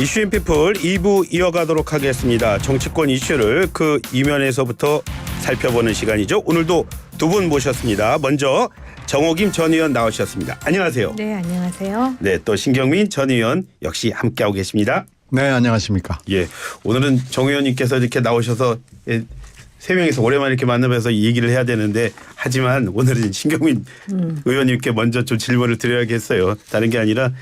이슈앤피플 2부 이어가도록 하겠습니다. 정치권 이슈를 그 이면에서부터 살펴보는 시간이죠. 오늘도 두 분 모셨습니다. 먼저 정호김 전 의원 나오셨습니다. 안녕하세요. 네, 안녕하세요. 네, 또 신경민 전 의원 역시 함께하고 계십니다. 네, 안녕하십니까. 예, 오늘은 정 의원님께서 이렇게 나오셔서 세 명이서 오랜만에 이렇게 만나면서 얘기를 해야 되는데 하지만 오늘은 신경민 의원님께 먼저 좀 질문을 드려야겠어요. 다른 게 아니라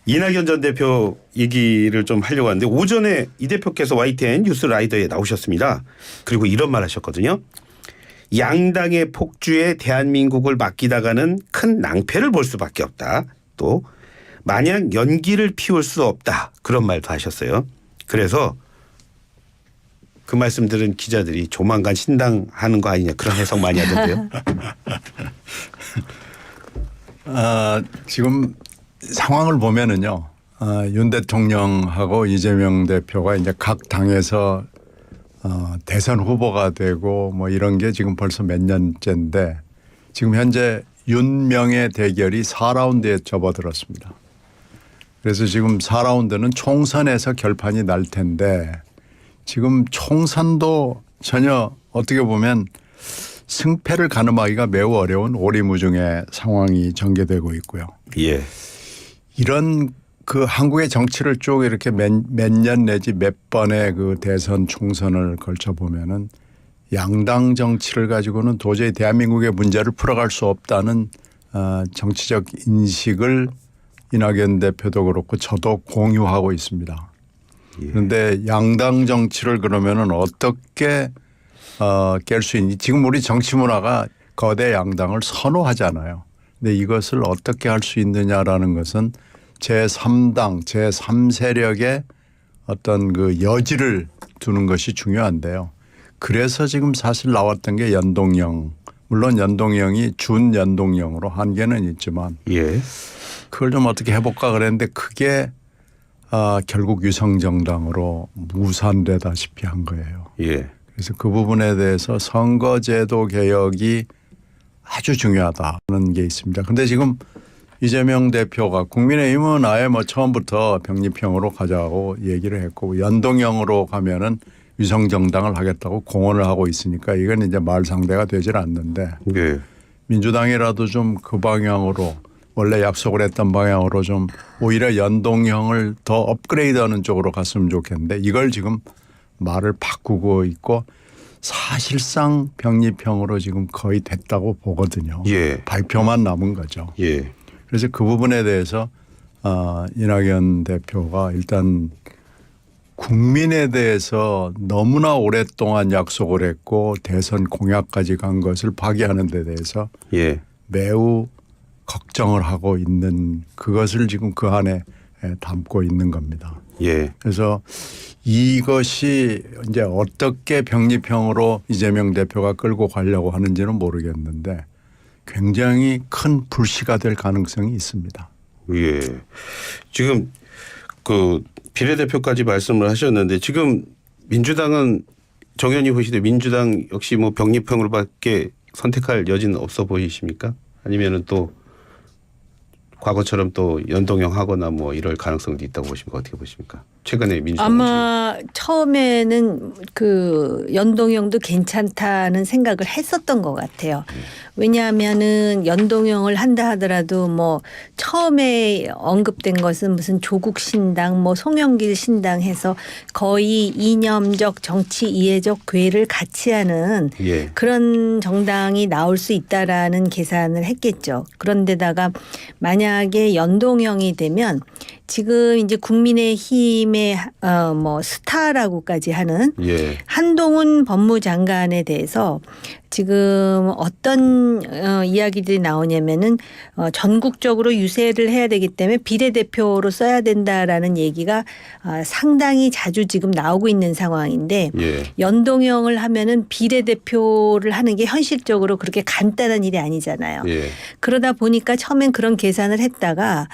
이낙연 전 대표 얘기를 좀 하려고 하는데 오전에 이 대표께서 YTN 뉴스라이더에 나오셨습니다. 그리고 이런 말 하셨거든요. 양당의 폭주에 대한민국을 맡기다가는 큰 낭패를 볼 수밖에 없다. 또 마냥 연기를 피울 수 없다. 그런 말도 하셨어요. 그래서 그 말씀 들은 기자들이 조만간 신당하는 거 아니냐 그런 해석 많이 하던데요. 지금 상황을 보면은요. 윤 대통령하고 이재명 대표가 이제 각 당에서 대선 후보가 되고 뭐 이런 게 지금 벌써 몇 년째인데 지금 현재 윤명의 대결이 4라운드에 접어들었습니다. 그래서 지금 4라운드는 총선에서 결판이 날 텐데 지금 총선도 전혀 어떻게 보면 승패를 가늠하기가 매우 어려운 오리무중의 상황이 전개되고 있고요. 예. 이런 그 한국의 정치를 쭉 이렇게 몇 년 내지 몇 번의 그 대선 총선을 걸쳐 보면은 양당 정치를 가지고는 도저히 대한민국의 문제를 풀어갈 수 없다는 정치적 인식을 이낙연 대표도 그렇고 저도 공유하고 있습니다. 예. 그런데 양당 정치를 그러면은 어떻게 깰 수 있니? 지금 우리 정치 문화가 거대 양당을 선호하잖아요. 근데 이것을 어떻게 할 수 있느냐라는 것은 제3당, 제3세력의 어떤 그 여지를 두는 것이 중요한데요. 그래서 지금 사실 나왔던 게 연동형. 물론 연동형이 준연동형으로 한계는 있지만 예. 그걸 좀 어떻게 해볼까 그랬는데 그게 결국 유성정당으로 무산되다시피 한 거예요. 예. 그래서 그 부분에 대해서 선거제도 개혁이 아주 중요하다는 게 있습니다. 그런데 지금 이재명 대표가 국민의힘은 아예 뭐 처음부터 병립형으로 가자고 얘기를 했고 연동형으로 가면은 위성정당을 하겠다고 공언을 하고 있으니까 이건 이제 말 상대가 되질 않는데 예. 민주당이라도 좀 그 방향으로 원래 약속을 했던 방향으로 좀 오히려 연동형을 더 업그레이드하는 쪽으로 갔으면 좋겠는데 이걸 지금 말을 바꾸고 있고 사실상 병립형으로 지금 거의 됐다고 보거든요. 예. 발표만 남은 거죠. 예. 그래서 그 부분에 대해서 이낙연 대표가 일단 국민에 대해서 너무나 오랫동안 약속을 했고 대선 공약까지 간 것을 파기하는 데 대해서 예. 매우 걱정을 하고 있는 그것을 지금 그 안에 담고 있는 겁니다. 예. 그래서 이것이 이제 어떻게 병립형으로 이재명 대표가 끌고 가려고 하는지는 모르겠는데 굉장히 큰 불씨가 될 가능성이 있습니다. 예. 지금 그 비례대표까지 말씀을 하셨는데 지금 민주당은 정 의원님 보시되 민주당 역시 뭐 병립형으로밖에 선택할 여지는 없어 보이십니까? 아니면은 또 과거처럼 또 연동형 하거나 뭐 이럴 가능성도 있다고 보십니까? 어떻게 보십니까? 최근에 민주당 아마 처음에는 그 연동형도 괜찮다는 생각을 했었던 것 같아요. 왜냐하면은 연동형을 한다 하더라도 뭐 처음에 언급된 것은 무슨 조국 신당 뭐 송영길 신당 해서 거의 이념적 정치 이해적 궤를 같이 하는 예. 그런 정당이 나올 수 있다라는 계산을 했겠죠. 그런데다가 만약에 연동형이 되면 지금 이제 국민의힘의 뭐 스타라고까지 하는 예. 한동훈 법무장관에 대해서 지금 어떤 이야기들이 나오냐면은 전국적으로 유세를 해야 되기 때문에 비례대표로 써야 된다라는 얘기가 상당히 자주 지금 나오고 있는 상황인데 예. 연동형을 하면은 비례대표를 하는 게 현실적으로 그렇게 간단한 일이 아니잖아요. 예. 그러다 보니까 처음엔 그런 계산을 했다가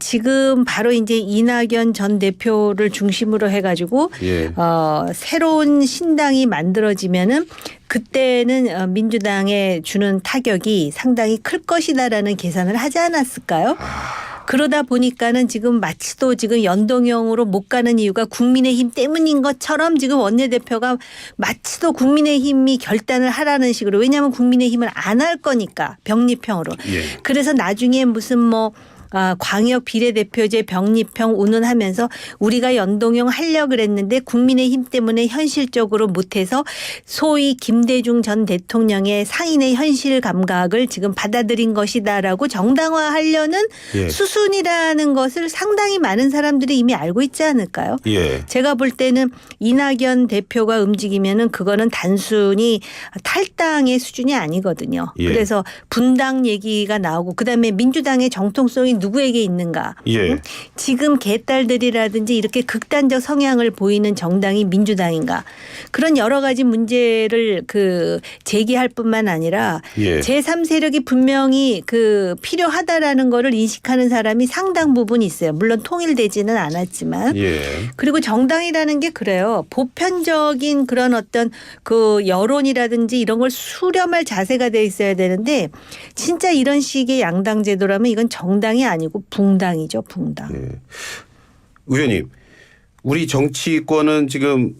지금 바로 이제 이낙연 전 대표를 중심으로 해가지고 예. 새로운 신당이 만들어지면은 그때는 민주당에 주는 타격이 상당히 클 것이다라는 계산을 하지 않았을까요? 그러다 보니까는 지금 마치도 지금 연동형으로 못 가는 이유가 국민의힘 때문인 것처럼 지금 원내대표가 마치도 국민의힘이 결단을 하라는 식으로, 왜냐하면 국민의힘을 안 할 거니까 병립형으로. 예. 그래서 나중에 무슨 뭐 광역 비례대표제 병립형 운운하면서 우리가 연동형 하려고 그랬는데 국민의힘 때문에 현실적으로 못해서 소위 김대중 전 대통령의 상인의 현실 감각을 지금 받아들인 것이다라고 정당화하려는 예. 수순이라는 것을 상당히 많은 사람들이 이미 알고 있지 않을까요? 예. 제가 볼 때는 이낙연 대표가 움직이면은 그거는 단순히 탈당의 수준이 아니거든요. 예. 그래서 분당 얘기가 나오고 그다음에 민주당의 정통성이 누구에게 있는가? 예. 응? 지금 개딸들이라든지 이렇게 극단적 성향을 보이는 정당이 민주당인가? 그런 여러 가지 문제를 제기할 뿐만 아니라 예. 제3세력이 분명히 필요하다라는 거를 인식하는 사람이 상당 부분 있어요. 물론 통일되지는 않았지만. 예. 그리고 정당이라는 게 그래요. 보편적인 그런 어떤 여론이라든지 이런 걸 수렴할 자세가 돼 있어야 되는데 진짜 이런 식의 양당 제도라면 이건 정당이 아니고 붕당이죠, 붕당. 예. 의원님, 우리 정치권은 지금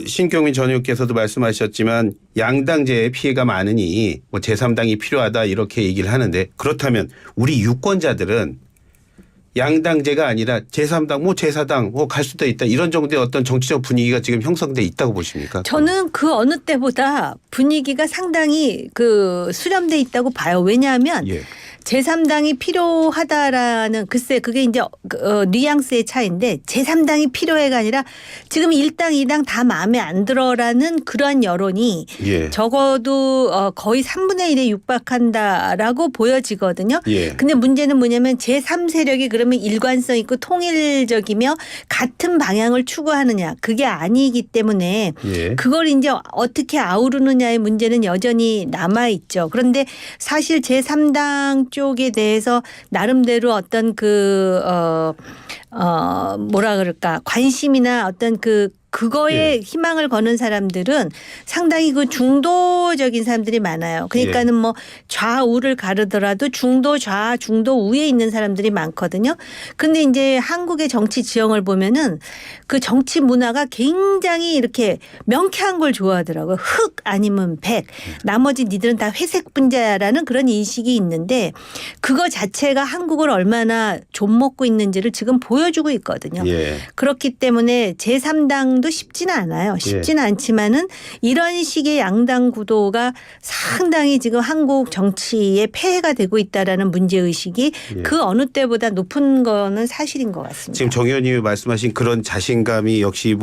신경민 전 의원께서도 말씀하셨지만 양당제의 피해가 많으니 뭐 제3당이 필요하다 이렇게 얘기를 하는데, 그렇다면 우리 유권자들은 양당제가 아니라 제3당, 뭐 제4당 갈 수도 있다, 이런 정도의 어떤 정치적 분위기가 지금 형성돼 있다고 보십니까? 저는 그 어느 때보다 분위기가 상당히 수렴돼 있다고 봐요. 왜냐하면 예. 제3당이 필요하다라는, 글쎄 그게 이제 뉘앙스의 차이인데 제3당이 필요해가 아니라 지금 1당 2당 다 마음에 안 들어라는 그러한 여론이 예. 적어도 거의 3분의 1에 육박한다라고 보여지거든요. 예. 근데 문제는 뭐냐면 제3세력이 그러면 일관성 있고 통일적이며 같은 방향을 추구하느냐, 그게 아니기 때문에 예. 그걸 이제 어떻게 아우르느냐의 문제는 여전히 남아 있죠. 그런데 사실 제3당 쪽에 대해서 나름대로 어떤 뭐라 그럴까, 관심이나 어떤 그거에 희망을 거는 사람들은 상당히 중도적인 사람들이 많아요. 그러니까는 뭐 좌우를 가르더라도 중도 좌, 중도 우에 있는 사람들이 많거든요. 근데 이제 한국의 정치 지형을 보면은 그 정치 문화가 굉장히 이렇게 명쾌한 걸 좋아하더라고요. 흑 아니면 백. 나머지 니들은 다 회색 분자라는 그런 인식이 있는데 그거 자체가 한국을 얼마나 좀먹고 있는지를 지금 보여주고 있거든요. 예. 그렇기 때문에 제3당 도 쉽지는 않아요. 쉽지는 않지만은 이런 식의 양당 구도가 상당히 지금 한국 정치에 폐해가 되고 있다라는 문제의식이 그 어느 때보다 높은 거는 사실인 것 같습니다. 지금 정 의원님이 말씀하신 그런 자신감이 역시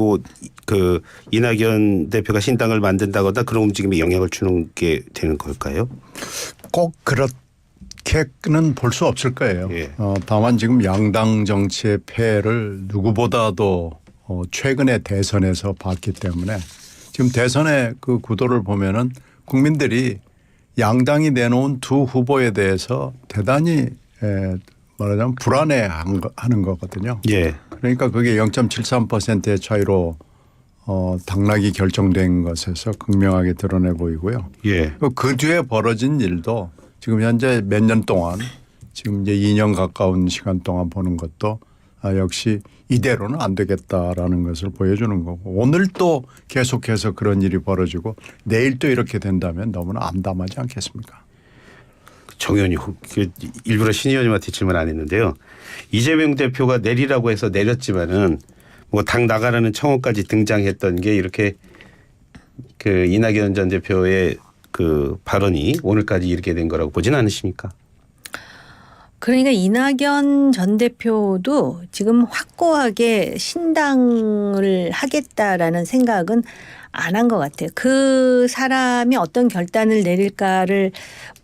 이낙연 대표가 신당을 만든다거나 그런 움직임에 영향을 주는 게 되는 걸까요? 꼭 그렇게는 볼 수 없을 거예요. 예. 다만 지금 양당 정치의 폐해를 누구보다도 최근의 대선에서 봤기 때문에 지금 대선의 그 구도를 보면은 국민들이 양당이 내놓은 두 후보에 대해서 대단히 말하자면 불안해하는 거거든요. 예. 그러니까 그게 0.73%의 차이로 당락이 결정된 것에서 극명하게 드러내 보이고요. 예. 그 뒤에 벌어진 일도 지금 현재 몇 년 동안 지금 이제 2년 가까운 시간 동안 보는 것도 역시 이대로는 안 되겠다라는 것을 보여주는 거고, 오늘 또 계속해서 그런 일이 벌어지고 내일 또 이렇게 된다면 너무나 암담하지 않겠습니까? 정 의원이 일부러 신 의원님한테 질문 안 했는데요. 이재명 대표가 내리라고 해서 내렸지만은 뭐 당 나가라는 청원까지 등장했던 게 이렇게 이낙연 전 대표의 발언이 오늘까지 이렇게 된 거라고 보진 않으십니까? 그러니까 이낙연 전 대표도 지금 확고하게 신당을 하겠다라는 생각은 안 한 것 같아요. 그 사람이 어떤 결단을 내릴까를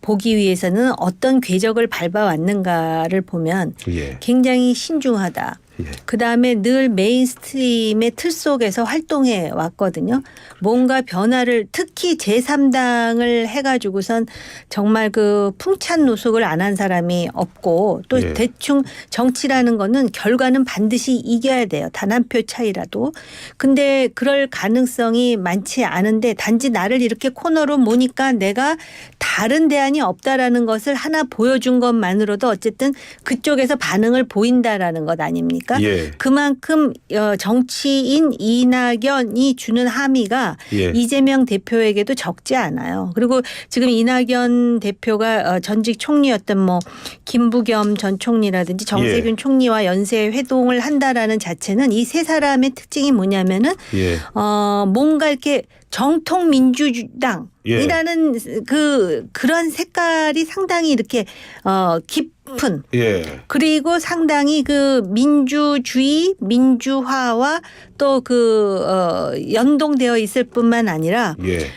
보기 위해서는 어떤 궤적을 밟아왔는가를 보면 예. 굉장히 신중하다. 예. 그다음에 늘 메인스트림의 틀 속에서 활동해 왔거든요. 뭔가 변화를 특히 제3당을 해가지고선 정말 그 풍찬 노숙을 안 한 사람이 없고 또 예. 대충 정치라는 거는 결과는 반드시 이겨야 돼요. 단 한 표 차이라도. 근데 그럴 가능성이 많지 않은데 단지 나를 이렇게 코너로 모니까 내가 다른 대안이 없다라는 것을 하나 보여준 것만으로도 어쨌든 그쪽에서 반응을 보인다라는 것 아닙니까? 예. 그만큼 정치인 이낙연이 주는 함의가 예. 이재명 대표에게도 적지 않아요. 그리고 지금 이낙연 대표가 전직 총리였던 뭐 김부겸 전 총리라든지 정세균 예. 총리와 연쇄 회동을 한다라는 자체는 이 세 사람의 특징이 뭐냐면은 예. 뭔가 이렇게 정통 민주당 이라는 그런 색깔이 상당히 이렇게 깊은 예. 그리고 상당히 그 민주주의 민주화와 또 연동되어 있을 뿐만 아니라 예.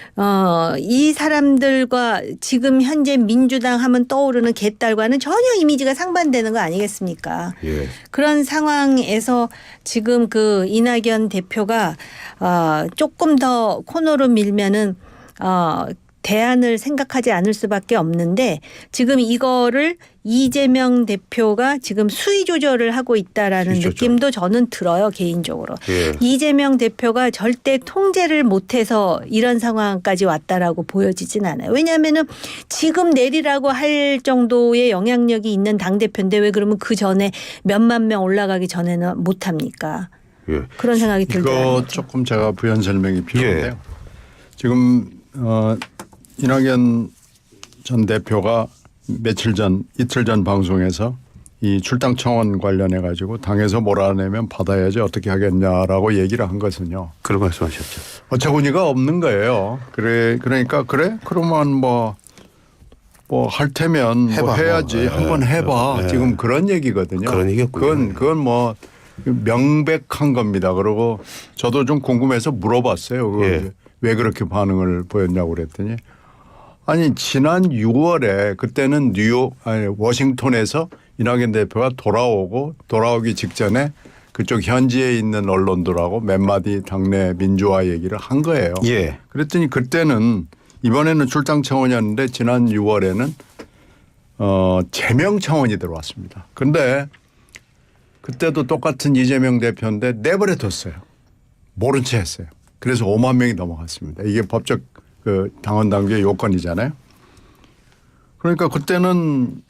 이 사람들과 지금 현재 민주당 하면 떠오르는 개딸과는 전혀 이미지가 상반되는 거 아니겠습니까? 예. 그런 상황에서 지금 그 이낙연 대표가 조금 더 코너로 밀면은 대안을 생각하지 않을 수밖에 없는데 지금 이거를 이재명 대표가 지금 수위 조절을 하고 있다라는 수위 조절. 느낌도 저는 들어요 개인적으로. 예. 이재명 대표가 절대 통제를 못해서 이런 상황까지 왔다라고 보여지진 않아요. 왜냐하면은 지금 내리라고 할 정도의 영향력이 있는 당대표인데 왜 그러면 그 전에 몇만 명 올라가기 전에는 못합니까? 예. 그런 생각이 이거 들더라고요. 조금 제가 부연 설명이 필요한데요. 예. 지금 이낙연 전 대표가 이틀 전 방송에서 이 출당 청원 관련해 가지고 당에서 몰아내면 받아야지 어떻게 하겠냐라고 얘기를 한 것은요. 그런 말씀하셨죠. 어처구니가 없는 거예요. 그러니까 그러면 뭐 할 테면 뭐 해봐. 해야지 한번 해봐. 예. 지금 그런 얘기거든요. 그런 얘기였군요. 그건 뭐 명백한 겁니다. 그리고 저도 좀 궁금해서 물어봤어요. 그걸 예. 왜 그렇게 반응을 보였냐고 그랬더니 아니 지난 6월에 그때는 워싱턴에서 이낙연 대표가 돌아오기 직전에 그쪽 현지에 있는 언론들하고 몇 마디 당내 민주화 얘기를 한 거예요. 예. 그랬더니 그때는 이번에는 출당 청원이었는데 지난 6월에는 제명 청원이 들어왔습니다. 그런데 그때도 똑같은 이재명 대표인데 내버려뒀어요. 모른 채 했어요. 그래서 5만 명이 넘어갔습니다. 이게 법적 그 당원 당규의 요건이잖아요. 그러니까 그때는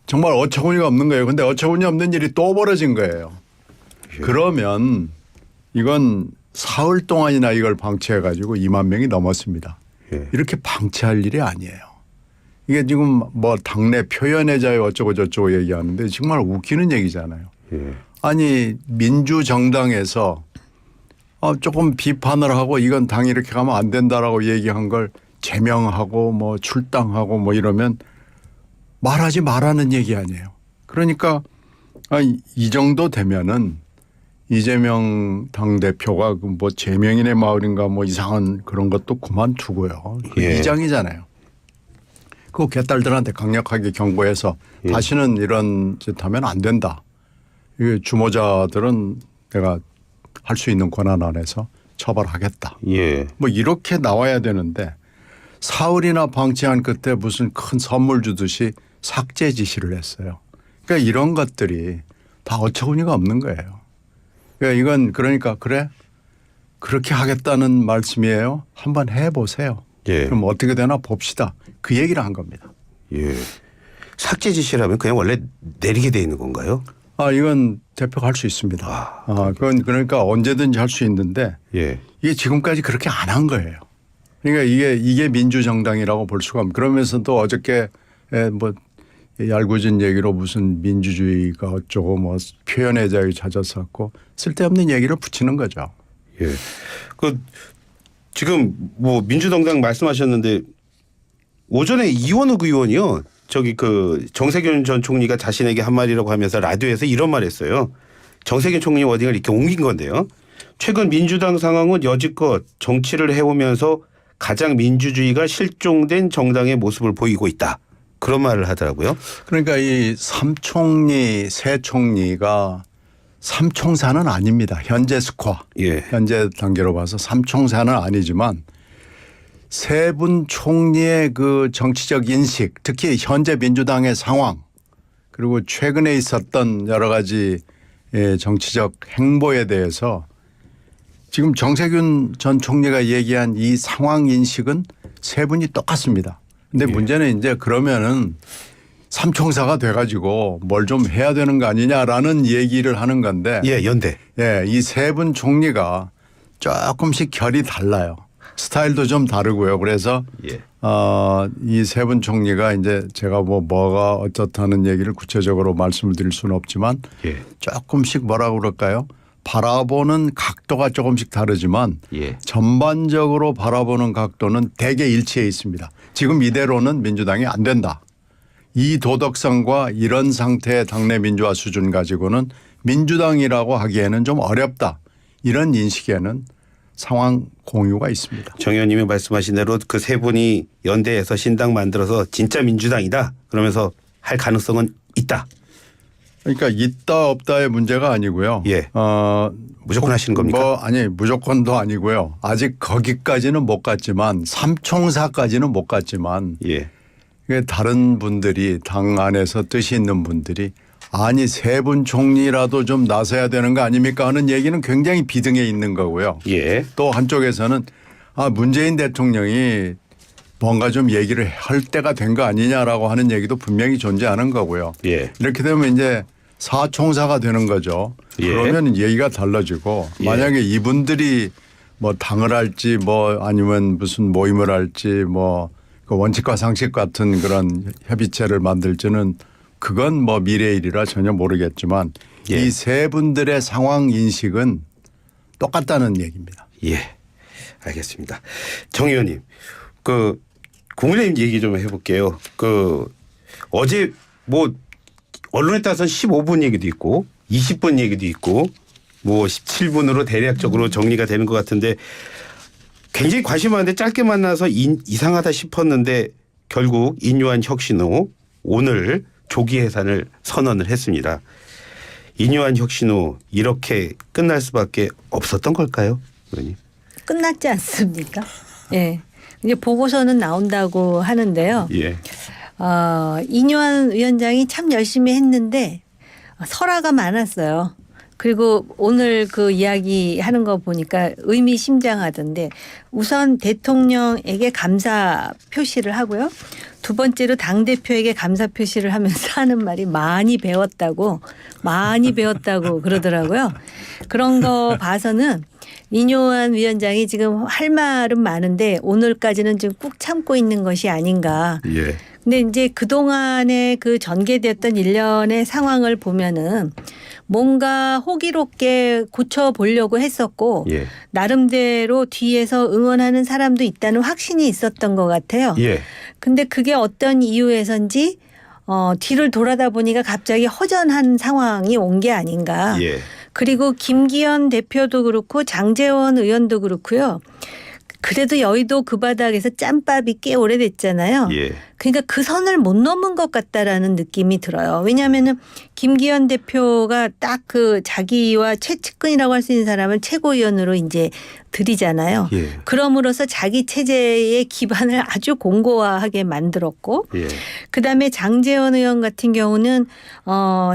정말 어처구니가 없는 거예요. 근데 어처구니 없는 일이 또 벌어진 거예요. 예. 그러면 이건 사흘 동안이나 이걸 방치해 가지고 2만 명이 넘었습니다. 예. 이렇게 방치할 일이 아니에요. 이게 지금 뭐 당내 표현의 자유 어쩌고 저쩌고 얘기하는데 정말 웃기는 얘기잖아요. 예. 아니 민주정당에서 조금 비판을 하고 이건 당이 이렇게 가면 안 된다라고 얘기한 걸 제명하고 뭐 출당하고 뭐 이러면 말하지 말라는 얘기 아니에요. 그러니까 이 정도 되면은 이재명 당대표가 뭐 제명인의 마을인가 뭐 이상한 그런 것도 그만두고요. 예. 이장이잖아요. 그 개딸들한테 강력하게 경고해서 예. 다시는 이런 짓 하면 안 된다. 이게 주모자들은 내가 할 수 있는 권한 안에서 처벌하겠다. 예. 뭐 이렇게 나와야 되는데 사흘이나 방치한 끝에 무슨 큰 선물 주듯이 삭제 지시를 했어요. 그러니까 이런 것들이 다 어처구니가 없는 거예요. 그러니까 이건 그러니까 그래? 그렇게 하겠다는 말씀이에요. 한번 해보세요. 예. 그럼 어떻게 되나 봅시다. 그 얘기를 한 겁니다. 예. 삭제 지시라면 그냥 원래 내리게 돼 있는 건가요? 이건 대표가 할 수 있습니다. 그건 그러니까 언제든지 할 수 있는데 예. 이게 지금까지 그렇게 안 한 거예요. 그러니까 이게 민주정당이라고 볼 수가 없는. 그러면서 또 어저께 뭐 얄궂은 얘기로 무슨 민주주의가 어쩌고 뭐 표현의 자유 찾아서 쓸데없는 얘기를 붙이는 거죠. 예. 지금 뭐 민주정당 말씀하셨는데 오전에 이원욱 의원이요. 정세균 전 총리가 자신에게 한 말이라고 하면서 라디오에서 이런 말 했어요. 정세균 총리 워딩을 이렇게 옮긴 건데요. 최근 민주당 상황은 여지껏 정치를 해오면서 가장 민주주의가 실종된 정당의 모습을 보이고 있다. 그런 말을 하더라고요. 그러니까 이 3총리, 새 총리가 삼총사는 아닙니다. 현재 스코어. 예. 현재 단계로 봐서 삼총사는 아니지만 세 분 총리의 그 정치적 인식, 특히 현재 민주당의 상황, 그리고 최근에 있었던 여러 가지 정치적 행보에 대해서 지금 정세균 전 총리가 얘기한 이 상황 인식은 세 분이 똑같습니다. 근데 문제는 이제 그러면은 삼총사가 돼가지고 뭘 좀 해야 되는 거 아니냐라는 얘기를 하는 건데. 예, 연대. 예, 이 세 분 총리가 조금씩 결이 달라요. 스타일도 좀 다르고요. 그래서 예. 이 세 분 총리가 이제 제가 뭐가 어떻다는 얘기를 구체적으로 말씀을 드릴 수는 없지만 예. 조금씩 뭐라고 그럴까요? 바라보는 각도가 조금씩 다르지만 예. 전반적으로 바라보는 각도는 대개 일치해 있습니다. 지금 이대로는 민주당이 안 된다. 이 도덕성과 이런 상태의 당내 민주화 수준 가지고는 민주당이라고 하기에는 좀 어렵다. 이런 인식에는 상황 공유가 있습니다. 정 의원님이 말씀하신 대로 그 세 분이 연대해서 신당 만들어서 진짜 민주당이다. 그러면서 할 가능성은 있다. 그러니까 있다 없다의 문제가 아니고요. 예. 무조건 하시는 겁니까? 아니 무조건도 아니고요. 아직 거기까지는 못 갔지만 삼총사까지는 못 갔지만 예. 다른 분들이 당 안에서 뜻이 있는 분들이 아니 세 분 총리라도 좀 나서야 되는 거 아닙니까 하는 얘기는 굉장히 비등해 있는 거고요. 예. 또 한쪽에서는 문재인 대통령이 뭔가 좀 얘기를 할 때가 된 거 아니냐라고 하는 얘기도 분명히 존재하는 거고요. 예. 이렇게 되면 이제 사총사가 되는 거죠. 예. 그러면 얘기가 달라지고 예. 만약에 이분들이 뭐 당을 할지 뭐 아니면 무슨 모임을 할지 뭐 그 원칙과 상식 같은 그런 협의체를 만들지는 그건 뭐 미래의 일이라 전혀 모르겠지만 예. 이 세 분들의 상황 인식은 똑같다는 얘기입니다. 예. 알겠습니다. 정 의원님, 그 국민의힘 얘기 좀 해볼게요. 그 어제 뭐 언론에 따라서는 15분 얘기도 있고 20분 얘기도 있고 뭐 17분으로 대략적으로 정리가 되는 것 같은데 굉장히 관심 많은데 짧게 만나서 이상하다 싶었는데 결국 인유한 혁신호 오늘 조기 해산을 선언을 했습니다. 인유한 혁신호 이렇게 끝날 수밖에 없었던 걸까요, 의원님? 끝났지 않습니까? 예. 이제 보고서는 나온다고 하는데요. 예. 이뇨한 위원장이 참 열심히 했는데 설화가 많았어요. 그리고 오늘 그 이야기 하는 거 보니까 의미심장하던데 우선 대통령에게 감사 표시를 하고요. 두 번째로 당대표에게 감사 표시를 하면서 하는 말이 많이 배웠다고 그러더라고요. 그런 거 봐서는 이뇨한 위원장이 지금 할 말은 많은데 오늘까지는 지금 꾹 참고 있는 것이 아닌가. 예. 근데 이제 그동안에 그 전개됐던 일련의 상황을 보면은 뭔가 호기롭게 고쳐보려고 했었고 예. 나름대로 뒤에서 응원하는 사람도 있다는 확신이 있었던 것 같아요. 예. 근데 그게 어떤 이유에선지 뒤를 돌아다 보니까 갑자기 허전한 상황이 온 게 아닌가. 예. 그리고 김기현 대표도 그렇고 장제원 의원도 그렇고요. 그래도 여의도 그 바닥에서 짬밥이 꽤 오래됐잖아요. 예. 그러니까 그 선을 못 넘은 것 같다라는 느낌이 들어요. 왜냐하면은 김기현 대표가 딱 그 자기와 최측근이라고 할 수 있는 사람을 최고위원으로 이제 들이잖아요. 예. 그럼으로써 자기 체제의 기반을 아주 공고화하게 만들었고 예. 그다음에 장제원 의원 같은 경우는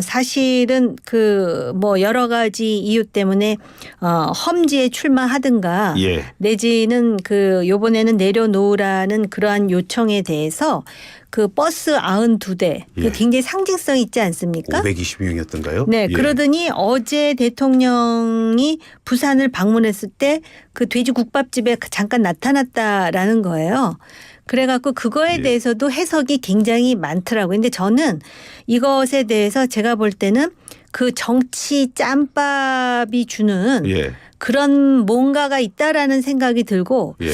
사실은 그 뭐 여러 가지 이유 때문에 험지에 출마하든가 예. 내지는 그 요번에는 내려놓으라는 그러한 요청에 대해서 그 버스 92대 예. 그 굉장히 상징성 있지 않습니까? 520명이었던가요? 네. 예. 그러더니 어제 대통령이 부산을 방문했을 때 그 돼지국밥집에 잠깐 나타났다라는 거예요. 그래갖고 그거에 예. 대해서도 해석이 굉장히 많더라고요. 근데 저는 이것에 대해서 제가 볼 때는 그 정치 짬밥이 주는 예. 그런 뭔가가 있다라는 생각이 들고 예.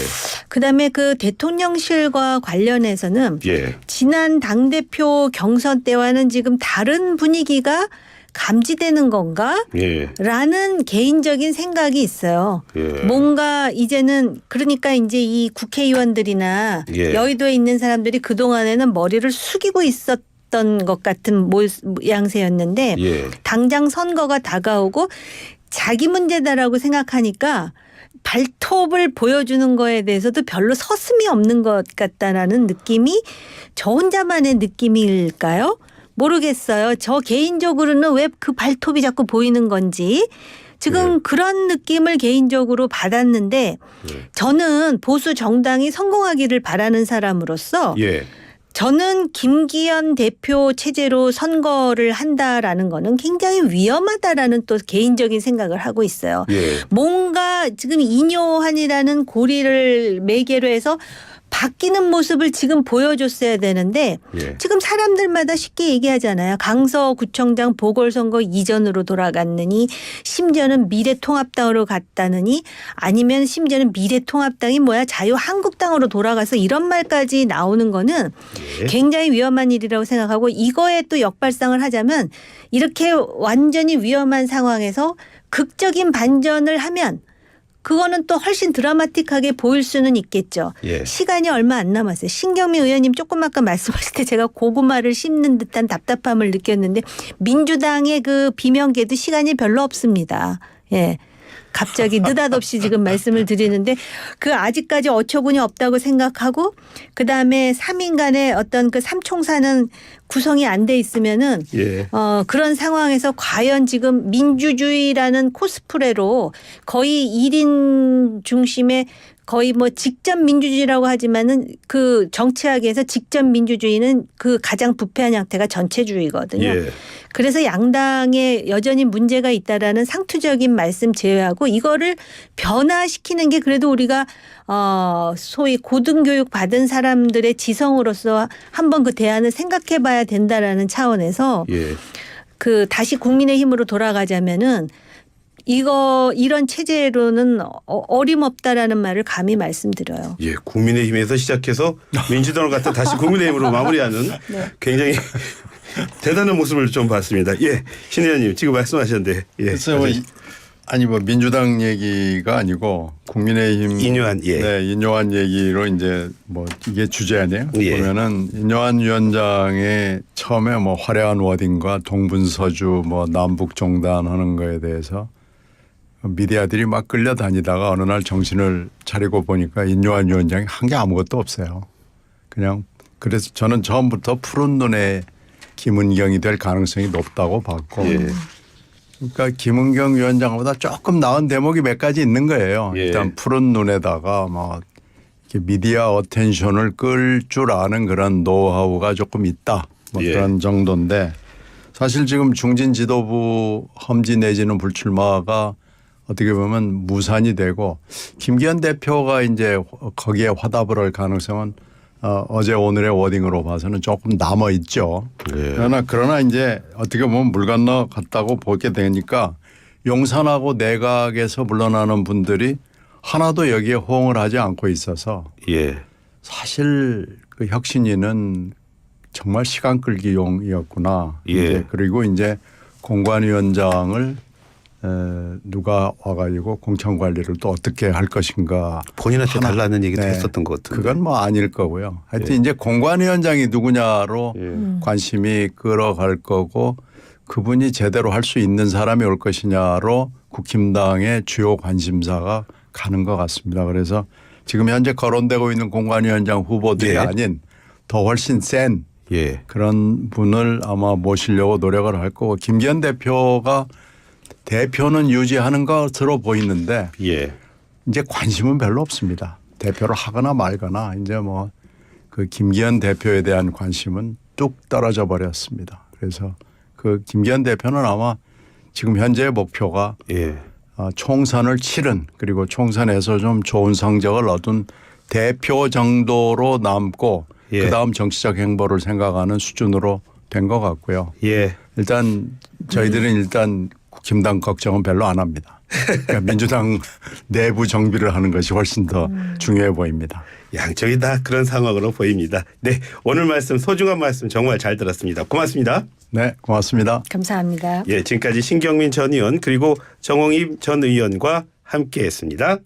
그다음에 그 대통령실과 관련해서는 예. 지난 당대표 경선 때와는 지금 다른 분위기가 감지되는 건가? 예. 라는 개인적인 생각이 있어요. 예. 뭔가 이제는 그러니까 이제 이 국회의원들이나 예. 여의도에 있는 사람들이 그동안에는 머리를 숙이고 있었던 있었던 것 같은 모양새였는데 예. 당장 선거가 다가오고 자기 문제다라고 생각하니까 발톱을 보여주는 거에 대해서도 별로 서슴이 없는 것 같다라는 느낌이 저 혼자만의 느낌일까요? 모르겠어요. 저 개인적으로는 왜 그 발톱이 자꾸 보이는 건지 지금 예. 그런 느낌을 개인적으로 받았는데 예. 저는 보수 정당이 성공하기를 바라는 사람으로서 예. 저는 김기현 대표 체제로 선거를 한다라는 거는 굉장히 위험하다라는 또 개인적인 생각을 하고 있어요. 예. 뭔가 지금 이뇨한이라는 고리를 매개로 해서 바뀌는 모습을 지금 보여줬어야 되는데 예. 지금 사람들마다 쉽게 얘기하잖아요. 강서구청장 보궐선거 이전으로 돌아갔느니 심지어는 미래통합당으로 갔다느니 아니면 심지어는 미래통합당이 뭐야 자유한국당으로 돌아가서 이런 말까지 나오는 거는 예. 굉장히 위험한 일이라고 생각하고 이거에 또 역발상을 하자면 이렇게 완전히 위험한 상황에서 극적인 반전을 하면 그거는 또 훨씬 드라마틱하게 보일 수는 있겠죠. 예. 시간이 얼마 안 남았어요. 신경미 의원님 조금 아까 말씀하실 때 제가 고구마를 씹는 듯한 답답함을 느꼈는데 민주당의 그 비명계도 시간이 별로 없습니다. 예. 갑자기 느닷없이 지금 말씀을 드리는데 그 아직까지 어처구니 없다고 생각하고 그다음에 3인 간의 어떤 그 삼총사는 구성이 안 돼 있으면은 예. 그런 상황에서 과연 지금 민주주의라는 코스프레로 거의 1인 중심의 거의 뭐 직접 민주주의라고 하지만은 그 정치학에서 직접 민주주의는 그 가장 부패한 형태가 전체주의거든요. 예. 그래서 양당에 여전히 문제가 있다라는 상투적인 말씀 제외하고 이거를 변화시키는 게 그래도 우리가 소위 고등교육 받은 사람들의 지성으로서 한번 그 대안을 생각해 봐야 된다라는 차원에서 예. 그 다시 국민의힘으로 돌아가자면은 이런 체제로는 어림없다라는 말을 감히 말씀드려요. 예, 국민의힘에서 시작해서 민주당을 갖다 다시 국민의힘으로 마무리하는 네. 굉장히 대단한 모습을 좀 봤습니다. 예, 신 의원님 지금 말씀하셨는데, 예, 글쎄요, 아니 뭐 민주당 얘기가 아니고 국민의힘 인요한, 예. 네, 인요한 얘기로 이제 뭐 이게 주제 아니에요. 예. 보면은 인요한 위원장의 처음에 뭐 화려한 워딩과 동분서주 뭐 남북 종단하는 거에 대해서 미디어들이 막 끌려다니다가 어느 날 정신을 차리고 보니까 인요한 위원장이 한 게 아무것도 없어요. 그냥 그래서 저는 처음부터 푸른 눈의 김은경이 될 가능성이 높다고 봤고 예. 그러니까 김은경 위원장보다 조금 나은 대목이 몇 가지 있는 거예요. 예. 일단 푸른 눈에다가 뭐 이렇게 미디어 어텐션을 끌 줄 아는 그런 노하우가 조금 있다. 뭐 예. 그런 정도인데 사실 지금 중진 지도부 험지 내지는 불출마가 어떻게 보면 무산이 되고 김기현 대표가 이제 거기에 화답을 할 가능성은 어제 오늘의 워딩으로 봐서는 조금 남아 있죠. 예. 그러나 이제 어떻게 보면 물 건너 갔다고 보게 되니까 용산하고 내각에서 물러나는 분들이 하나도 여기에 호응을 하지 않고 있어서 예. 사실 그 혁신위는 정말 시간 끌기용이었구나. 예. 이제 그리고 이제 공관위원장을 누가 와가지고 공천 관리를 또 어떻게 할 것인가. 본인한테 달라는 얘기도 네. 했었던 것 같은데. 그건 뭐 아닐 거고요. 하여튼 예. 이제 공관위원장이 누구냐로 예. 관심이 끌어갈 거고 그분이 제대로 할 수 있는 사람이 올 것이냐로 국힘당의 주요 관심사가 가는 것 같습니다. 그래서 지금 현재 거론되고 있는 공관위원장 후보들이 예. 아닌 더 훨씬 센 예. 그런 분을 아마 모시려고 노력을 할 거고 김기현 대표는 유지하는 것으로 보이는데 예. 이제 관심은 별로 없습니다. 대표를 하거나 말거나 이제 뭐 그 김기현 대표에 대한 관심은 뚝 떨어져 버렸습니다. 그래서 그 김기현 대표는 아마 지금 현재의 목표가 예. 총선을 치른 그리고 총선에서 좀 좋은 성적을 얻은 대표 정도로 남고 예. 그다음 정치적 행보를 생각하는 수준으로 된 것 같고요. 예. 일단 저희들은 일단 국힘당 걱정은 별로 안 합니다. 그러니까 민주당 내부 정비를 하는 것이 훨씬 더 중요해 보입니다. 양쪽이 다 그런 상황으로 보입니다. 네, 오늘 말씀 소중한 말씀 정말 잘 들었습니다. 고맙습니다. 네, 고맙습니다. 감사합니다. 예, 지금까지 신경민 전 의원 그리고 정홍희 전 의원과 함께했습니다.